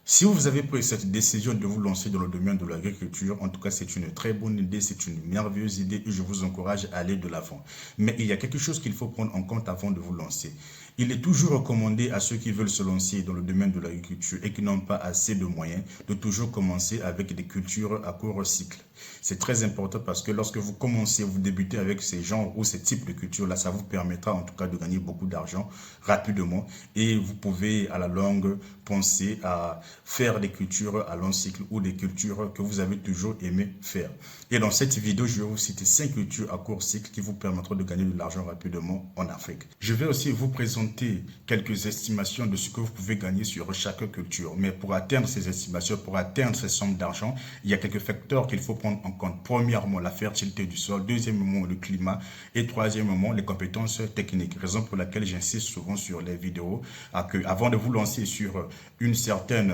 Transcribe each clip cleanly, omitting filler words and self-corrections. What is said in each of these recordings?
Si vous avez pris cette décision de vous lancer dans le domaine de l'agriculture, en tout cas, c'est une très bonne idée, c'est une merveilleuse idée et je vous encourage à aller de l'avant. Mais il y a quelque chose qu'il faut prendre en compte avant de vous lancer. Il est toujours recommandé à ceux qui veulent se lancer dans le domaine de l'agriculture et qui n'ont pas assez de moyens de toujours commencer avec des cultures à court cycle. C'est très important parce que lorsque vous commencez, vous débutez avec ces genres ou ces types de cultures-là, ça vous permettra en tout cas de gagner beaucoup d'argent rapidement et vous pouvez à la longue penser à faire des cultures à long cycle ou des cultures que vous avez toujours aimé faire. Et dans cette vidéo, je vais vous citer 5 cultures à court cycle qui vous permettront de gagner de l'argent rapidement en Afrique. Je vais aussi vous présenter quelques estimations de ce que vous pouvez gagner sur chaque culture. Mais pour atteindre ces estimations, pour atteindre ces sommes d'argent, il y a quelques facteurs qu'il faut prendre en compte. Premièrement, la fertilité du sol. Deuxièmement, le climat. Et troisièmement, les compétences techniques. Raison pour laquelle j'insiste souvent sur les vidéos, avant de vous lancer sur une certaine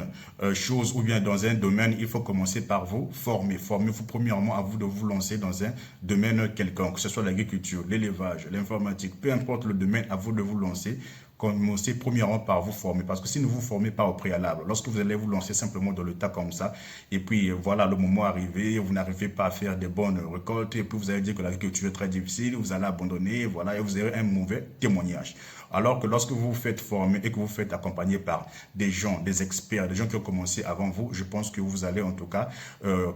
chose ou bien dans un domaine, il faut commencer par vous former. Formez-vous premièrement à vous de vous lancer dans un domaine quelconque, que ce soit l'agriculture, l'élevage, l'informatique, peu importe le domaine, à vous de vous lancer. Commencez premièrement par vous former. Parce que si vous ne vous formez pas au préalable, lorsque vous allez vous lancer simplement dans le tas comme ça, et puis voilà le moment arrivé, vous n'arrivez pas à faire des bonnes récoltes, et puis vous allez dire que l'agriculture est très difficile, vous allez abandonner, voilà, et vous aurez un mauvais témoignage. Alors que lorsque vous vous faites former et que vous vous faites accompagner par des gens, des experts, des gens qui ont commencé avant vous, je pense que vous allez en tout cas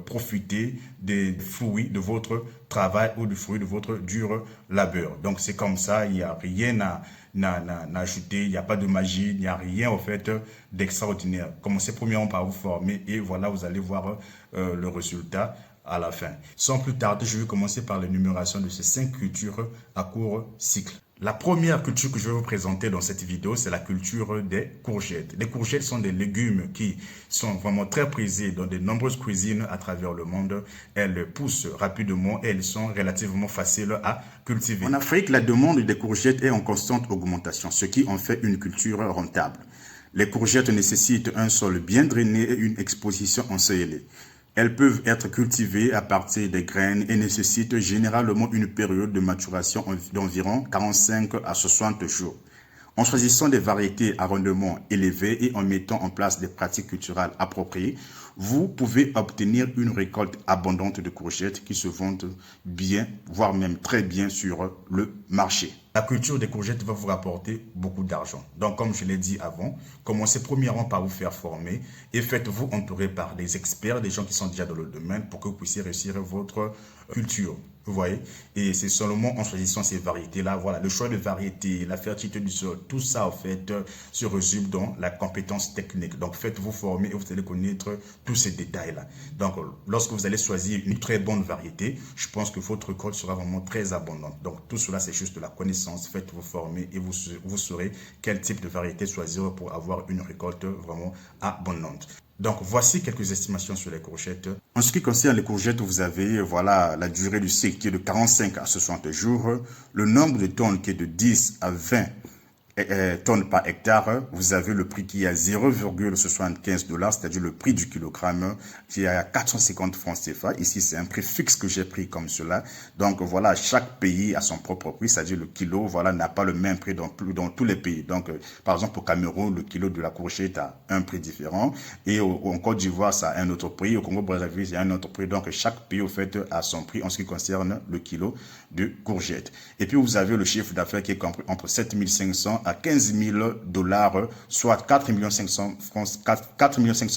profiter des fruits de votre travail ou du fruit de votre dur labeur. Donc c'est comme ça, il n'y a rien à ajouter, il n'y a pas de magie, il n'y a rien en fait d'extraordinaire. Commencez premièrement par vous former et voilà, vous allez voir le résultat à la fin. Sans plus tarder, je vais commencer par l'énumération de ces 5 cultures à court cycle. La première culture que je vais vous présenter dans cette vidéo, c'est la culture des courgettes. Les courgettes sont des légumes qui sont vraiment très prisés dans de nombreuses cuisines à travers le monde. Elles poussent rapidement et elles sont relativement faciles à cultiver. En Afrique, la demande des courgettes est en constante augmentation, ce qui en fait une culture rentable. Les courgettes nécessitent un sol bien drainé et une exposition ensoleillée. Elles peuvent être cultivées à partir des graines et nécessitent généralement une période de maturation d'environ 45 à 60 jours. En choisissant des variétés à rendement élevé et en mettant en place des pratiques culturelles appropriées, vous pouvez obtenir une récolte abondante de courgettes qui se vendent bien, voire même très bien sur le marché. La culture des courgettes va vous rapporter beaucoup d'argent. Donc, comme je l'ai dit avant, commencez premièrement par vous faire former et faites-vous entourer par des experts, des gens qui sont déjà dans le domaine pour que vous puissiez réussir votre culture. Vous voyez? Et c'est seulement en choisissant ces variétés-là, voilà, le choix de variétés, la fertilité du sol, tout ça, en fait, se résume dans la compétence technique. Donc, faites-vous former et vous allez connaître tous ces détails-là. Donc, lorsque vous allez choisir une très bonne variété, je pense que votre récolte sera vraiment très abondante. Donc, tout cela, c'est juste de la connaissance. Faites-vous former et vous saurez quel type de variété choisir pour avoir une récolte vraiment abondante. Donc, voici quelques estimations sur les courgettes. En ce qui concerne les courgettes, vous avez voilà, la durée du cycle qui est de 45 à 60 jours, le nombre de tonnes qui est de 10 à 20 tonnes par hectare. Vous avez le prix qui est à 0,75 $, c'est-à-dire le prix du kilogramme qui est à 450 francs CFA. Ici, c'est un prix fixe que j'ai pris comme cela. Donc voilà, chaque pays a son propre prix, c'est-à-dire le kilo, voilà, n'a pas le même prix dans tous les pays. Donc, par exemple, au Cameroun, le kilo de la courgette a un prix différent et en Côte d'Ivoire, ça a un autre prix. Au Congo-Brazzaville, il y a un autre prix. Donc, chaque pays, au fait, a son prix en ce qui concerne le kilo de courgette. Et puis, vous avez le chiffre d'affaires qui est compris entre 7 500 à 15 000 $, soit 4 500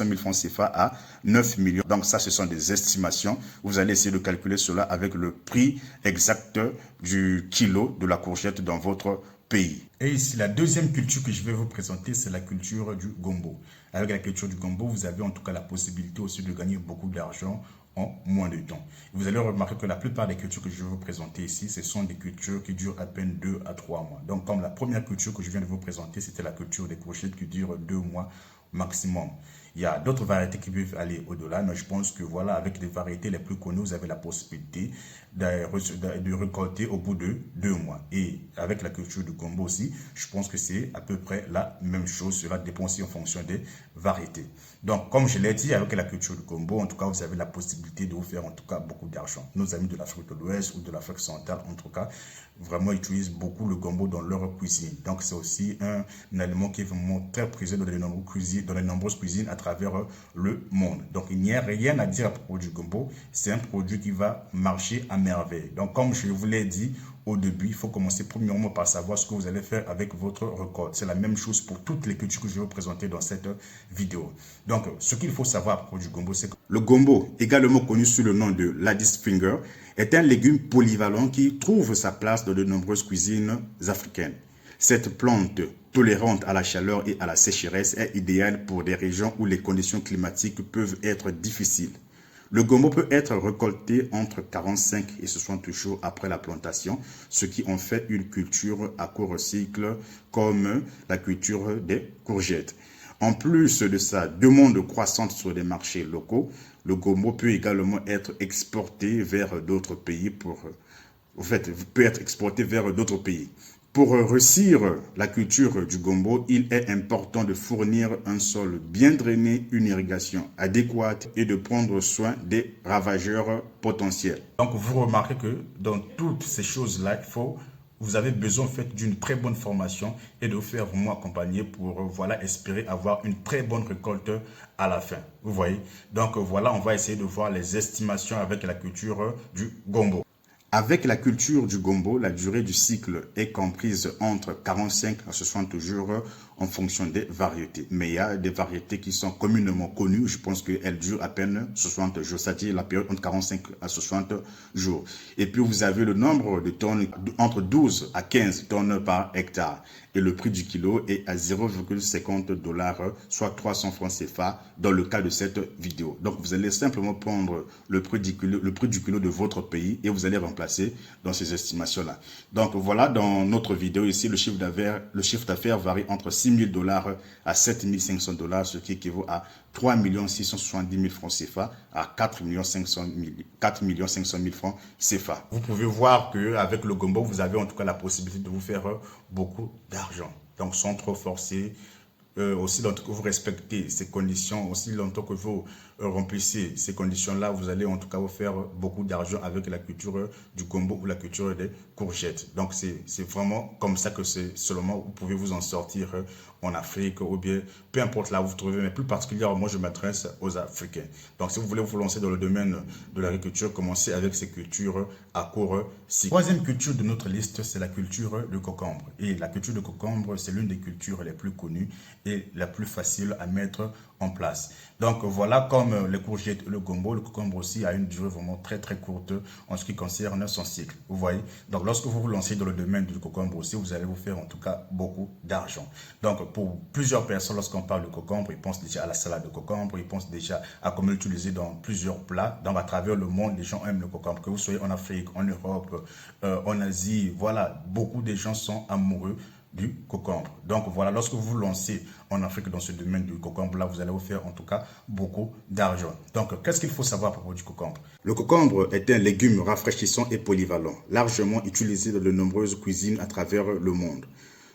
000 francs CFA à 9 millions. Donc ça, ce sont des estimations. Vous allez essayer de calculer cela avec le prix exact du kilo de la courgette dans votre pays. Et ici, la deuxième culture que je vais vous présenter, c'est la culture du gombo. Avec la culture du gombo, vous avez en tout cas la possibilité aussi de gagner beaucoup d'argent en moins de temps. Vous allez remarquer que la plupart des cultures que je vais vous présenter ici, ce sont des cultures qui durent à peine 2 à 3 mois. Donc, comme la première culture que je viens de vous présenter, c'était la culture des courgettes qui dure 2 mois maximum. Il y a d'autres variétés qui peuvent aller au-delà, mais je pense que voilà, avec les variétés les plus connues, vous avez la possibilité de récolter au bout de 2 mois. Et avec la culture du gombo aussi, je pense que c'est à peu près la même chose. Cela dépend aussi en fonction des variétés. Donc, comme je l'ai dit, avec la culture du gombo, en tout cas, vous avez la possibilité de vous faire en tout cas beaucoup d'argent. Nos amis de l'Afrique de l'Ouest ou de l'Afrique centrale, en tout cas, vraiment utilisent beaucoup le gombo dans leur cuisine. Donc, c'est aussi un aliment qui est vraiment très prisé dans les nombreuses cuisines à travers travers le monde. Donc, il n'y a rien à dire à propos du gombo. C'est un produit qui va marcher à merveille. Donc, comme je vous l'ai dit au début, il faut commencer premièrement par savoir ce que vous allez faire avec votre récolte. C'est la même chose pour toutes les cultures que je vais vous présenter dans cette vidéo. Donc, ce qu'il faut savoir à propos du gombo, c'est que le gombo, également connu sous le nom de lady's finger, est un légume polyvalent qui trouve sa place dans de nombreuses cuisines africaines. Cette plante, tolérante à la chaleur et à la sécheresse, est idéale pour des régions où les conditions climatiques peuvent être difficiles. Le gombo peut être récolté entre 45 et 60 jours après la plantation, ce qui en fait une culture à court cycle comme la culture des courgettes. En plus de sa demande croissante sur les marchés locaux, le gombo peut également être exporté vers d'autres pays Pour réussir la culture du gombo, il est important de fournir un sol bien drainé, une irrigation adéquate et de prendre soin des ravageurs potentiels. Donc vous remarquez que dans toutes ces choses-là, vous avez besoin en fait d'une très bonne formation et de vous faire vraiment accompagner pour espérer avoir une très bonne récolte à la fin. Vous voyez? Donc voilà, on va essayer de voir les estimations avec la culture du gombo. Avec la culture du gombo, la durée du cycle est comprise entre 45 à 60 jours en fonction des variétés. Mais il y a des variétés qui sont communément connues. Je pense qu'elles durent à peine 60 jours, c'est-à-dire la période entre 45 à 60 jours. Et puis vous avez le nombre de tonnes entre 12 à 15 tonnes par hectare. Et le prix du kilo est à 0,50 $, soit 300 francs CFA dans le cas de cette vidéo. Donc vous allez simplement prendre le prix du kilo de votre pays et vous allez remplacer dans ces estimations-là. Donc voilà, dans notre vidéo ici, le chiffre d'affaires varie entre 6 000 $ à 7 500 $, ce qui équivaut à 3 670 000 francs CFA à 4 500 000 francs CFA. Vous pouvez voir qu'avec le gombo, vous avez en tout cas la possibilité de vous faire beaucoup d'argent. Donc sans trop forcer, aussi longtemps que vous respectez ces conditions, aussi longtemps que vous remplissez ces conditions-là, vous allez en tout cas vous faire beaucoup d'argent avec la culture du gombo ou la culture des courgettes. Donc c'est vraiment comme ça que seulement vous pouvez vous en sortir en Afrique ou bien peu importe là où vous vous trouvez, mais plus particulièrement moi je m'adresse aux Africains. Donc si vous voulez vous lancer dans le domaine de l'agriculture, commencez avec ces cultures à court cycle. Troisième culture de notre liste, c'est la culture de concombre. Et la culture de concombre, c'est l'une des cultures les plus connues et la plus facile à mettre en place. Donc voilà, comme les courgettes et le gombo, le concombre aussi a une durée vraiment très très courte en ce qui concerne son cycle. Vous voyez, donc lorsque vous vous lancez dans le domaine du concombre aussi, vous allez vous faire en tout cas beaucoup d'argent. Donc pour plusieurs personnes, lorsqu'on parle de concombre, ils pensent déjà à la salade de concombre, ils pensent déjà à comment l'utiliser dans plusieurs plats. Donc à travers le monde, les gens aiment le concombre, que vous soyez en Afrique, en Europe, en Asie, voilà, beaucoup de gens sont amoureux du concombre. Donc voilà, lorsque vous vous lancez en Afrique dans ce domaine du concombre, là, vous allez vous faire en tout cas beaucoup d'argent. Donc, qu'est-ce qu'il faut savoir à propos du concombre? Le concombre est un légume rafraîchissant et polyvalent, largement utilisé dans de nombreuses cuisines à travers le monde.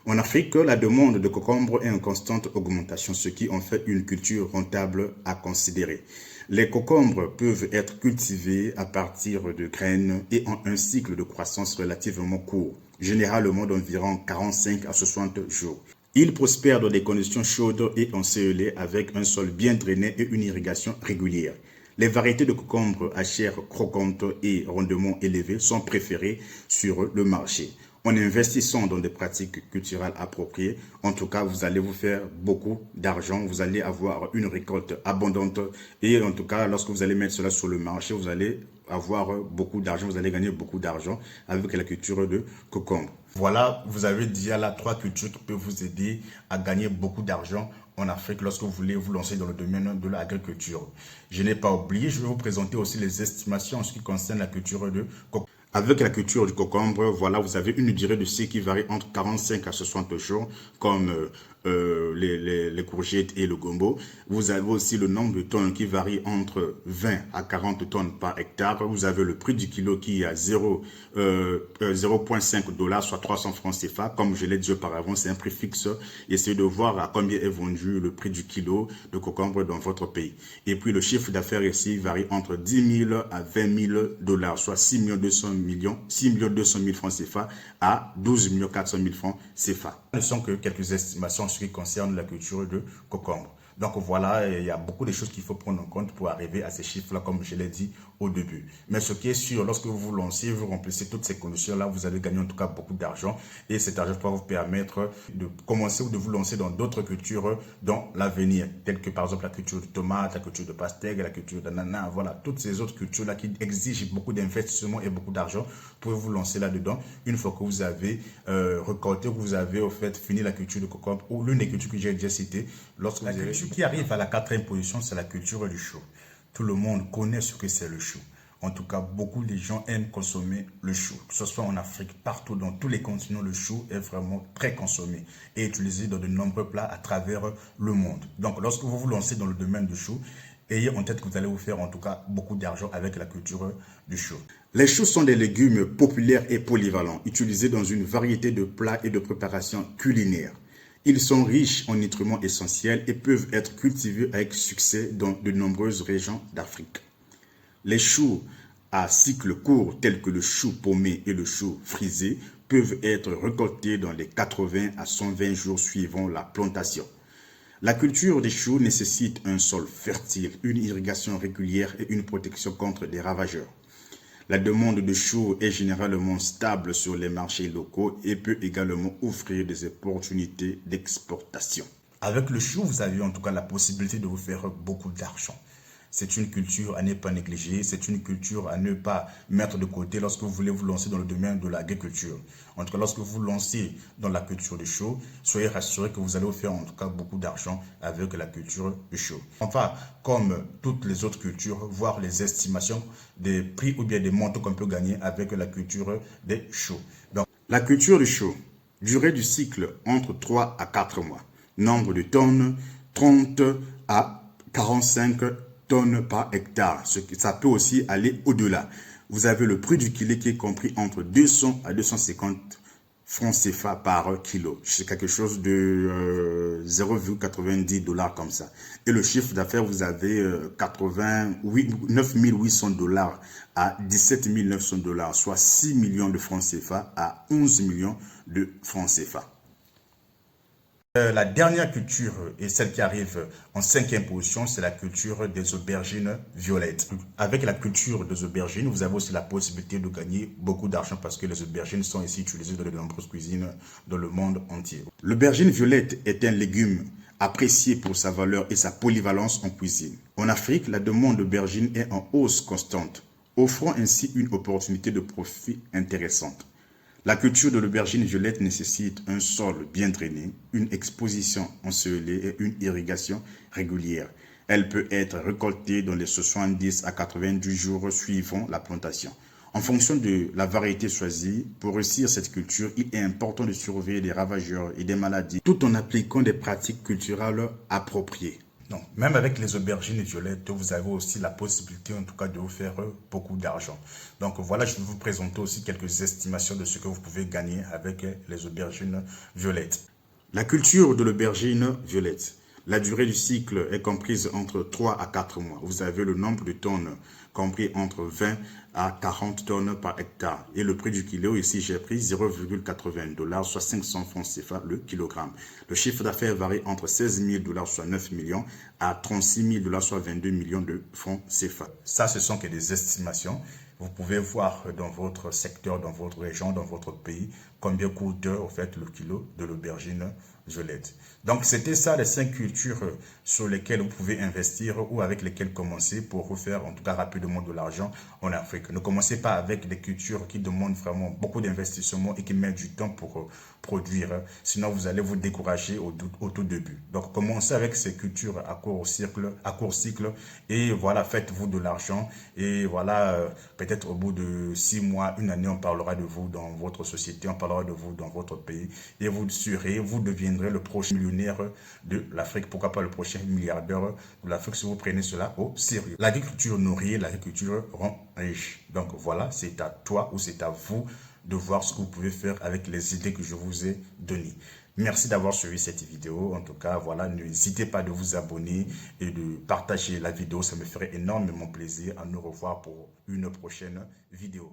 En Afrique, la demande de concombre est en constante augmentation, ce qui en fait une culture rentable à considérer. Les concombres peuvent être cultivés à partir de graines et ont un cycle de croissance relativement court, généralement d'environ 45 à 60 jours. Ils prospèrent dans des conditions chaudes et ensoleillées avec un sol bien drainé et une irrigation régulière. Les variétés de concombres à chair croquante et rendement élevé sont préférées sur le marché. En investissant dans des pratiques culturelles appropriées, en tout cas, vous allez vous faire beaucoup d'argent, vous allez avoir une récolte abondante et en tout cas, lorsque vous allez mettre cela sur le marché, vous allez avoir beaucoup d'argent, vous allez gagner beaucoup d'argent avec la culture de concombre. Voilà, vous avez déjà là 3 cultures qui peuvent vous aider à gagner beaucoup d'argent en Afrique lorsque vous voulez vous lancer dans le domaine de l'agriculture. Je n'ai pas oublié, je vais vous présenter aussi les estimations en ce qui concerne la culture de concombre. Avec la culture du concombre, voilà, vous avez une durée de cycle qui varie entre 45 à 60 jours, comme les courgettes et le gombo. Vous avez aussi le nombre de tonnes qui varie entre 20 à 40 tonnes par hectare. Vous avez le prix du kilo qui est à 0,5 $, soit 300 francs CFA. Comme je l'ai dit auparavant, c'est un prix fixe. Essayez de voir à combien est vendu le prix du kilo de concombre dans votre pays. Et puis le chiffre d'affaires ici varie entre 10 000 à 20 000 $, soit 6 200 000 francs CFA à 12 400 000 francs CFA. Ce ne sont que quelques estimations en ce qui concerne la culture de concombre. Donc voilà, il y a beaucoup de choses qu'il faut prendre en compte pour arriver à ces chiffres-là, comme je l'ai dit au début. Mais ce qui est sûr, lorsque vous vous lancez, vous remplissez toutes ces conditions-là, vous allez gagner en tout cas beaucoup d'argent. Et cet argent va vous permettre de commencer ou de vous lancer dans d'autres cultures dans l'avenir, telles que par exemple la culture de tomate, la culture de pastèque, la culture d'ananas. Voilà, toutes ces autres cultures-là qui exigent beaucoup d'investissement et beaucoup d'argent, vous pouvez vous lancer là-dedans. Une fois que vous avez récolté, que vous avez au fait fini la culture de concombre ou l'une des cultures que j'ai déjà citées, lorsque la culture qui arrive à la 4e position, c'est la culture du chou. Tout le monde connaît ce que c'est le chou. En tout cas, beaucoup de gens aiment consommer le chou. Que ce soit en Afrique, partout, dans tous les continents, le chou est vraiment très consommé et utilisé dans de nombreux plats à travers le monde. Donc, lorsque vous vous lancez dans le domaine du chou, ayez en tête que vous allez vous faire en tout cas beaucoup d'argent avec la culture du chou. Les choux sont des légumes populaires et polyvalents, utilisés dans une variété de plats et de préparations culinaires. Ils sont riches en nutriments essentiels et peuvent être cultivés avec succès dans de nombreuses régions d'Afrique. Les choux à cycle court, tels que le chou paumé et le chou frisé, peuvent être récoltés dans les 80 à 120 jours suivant la plantation. La culture des choux nécessite un sol fertile, une irrigation régulière et une protection contre les ravageurs. La demande de choux est généralement stable sur les marchés locaux et peut également offrir des opportunités d'exportation. Avec le chou, vous avez en tout cas la possibilité de vous faire beaucoup d'argent. C'est une culture à ne pas négliger, c'est une culture à ne pas mettre de côté lorsque vous voulez vous lancer dans le domaine de l'agriculture. En tout cas, lorsque vous vous lancez dans la culture du chou, soyez rassurés que vous allez vous faire en tout cas beaucoup d'argent avec la culture du chou. Enfin, comme toutes les autres cultures, voir les estimations des prix ou bien des montants qu'on peut gagner avec la culture des choux. Donc, la culture du chou, durée du cycle entre 3 à 4 mois. Nombre de tonnes, 30 à 45 tonnes par hectare. Ça peut aussi aller au-delà. Vous avez le prix du kilo qui est compris entre 200 à 250 francs CFA par kilo. C'est quelque chose de 0,90 $ comme ça. Et le chiffre d'affaires, vous avez 9 800 $ à 17 900 $, soit 6 millions de francs CFA à 11 millions de francs CFA. La dernière culture et celle qui arrive en 5e position, c'est la culture des aubergines violettes. Avec la culture des aubergines, vous avez aussi la possibilité de gagner beaucoup d'argent parce que les aubergines sont ici utilisées dans de nombreuses cuisines dans le monde entier. L'aubergine violette est un légume apprécié pour sa valeur et sa polyvalence en cuisine. En Afrique, la demande d'aubergines est en hausse constante, offrant ainsi une opportunité de profit intéressante. La culture de l'aubergine violette nécessite un sol bien drainé, une exposition ensoleillée et une irrigation régulière. Elle peut être récoltée dans les 70 à 90 jours suivant la plantation. En fonction de la variété choisie, pour réussir cette culture, il est important de surveiller les ravageurs et des maladies, tout en appliquant des pratiques culturelles appropriées. Donc, même avec les aubergines violettes, vous avez aussi la possibilité, en tout cas, de vous faire beaucoup d'argent. Donc, voilà, je vais vous présenter aussi quelques estimations de ce que vous pouvez gagner avec les aubergines violettes. La culture de l'aubergine violette. La durée du cycle est comprise entre 3 à 4 mois. Vous avez le nombre de tonnes compris entre 20 à 40 tonnes par hectare. Et le prix du kilo, ici j'ai pris 0,80 $, soit 500 francs CFA le kilogramme. Le chiffre d'affaires varie entre 16 000 $, soit 9 millions, à 36 000 $, soit 22 millions de francs CFA. Ça, ce sont que des estimations. Vous pouvez voir dans votre secteur, dans votre région, dans votre pays, combien coûte en fait le kilo de l'aubergine violette. Donc, c'était ça les 5 cultures sur lesquelles vous pouvez investir ou avec lesquelles commencer pour vous faire en tout cas rapidement de l'argent en Afrique. Ne commencez pas avec des cultures qui demandent vraiment beaucoup d'investissement et qui mettent du temps pour produire. Sinon, vous allez vous décourager au tout début. Donc, commencez avec ces cultures à court cycle et voilà, faites-vous de l'argent et voilà, peut-être au bout de 6 mois, une année, on parlera de vous dans votre société, on parlera de vous dans votre pays et vous serez, vous deviendrez le prochain millionnaire de l'Afrique, pourquoi pas le prochain milliardaire de l'Afrique si vous prenez cela au sérieux. L'agriculture nourrit, l'agriculture rend riche. Donc voilà, c'est à toi ou c'est à vous de voir ce que vous pouvez faire avec les idées que je vous ai données. Merci d'avoir suivi cette vidéo. En tout cas, voilà, n'hésitez pas de vous abonner et de partager la vidéo. Ça me ferait énormément plaisir. À nous revoir pour une prochaine vidéo.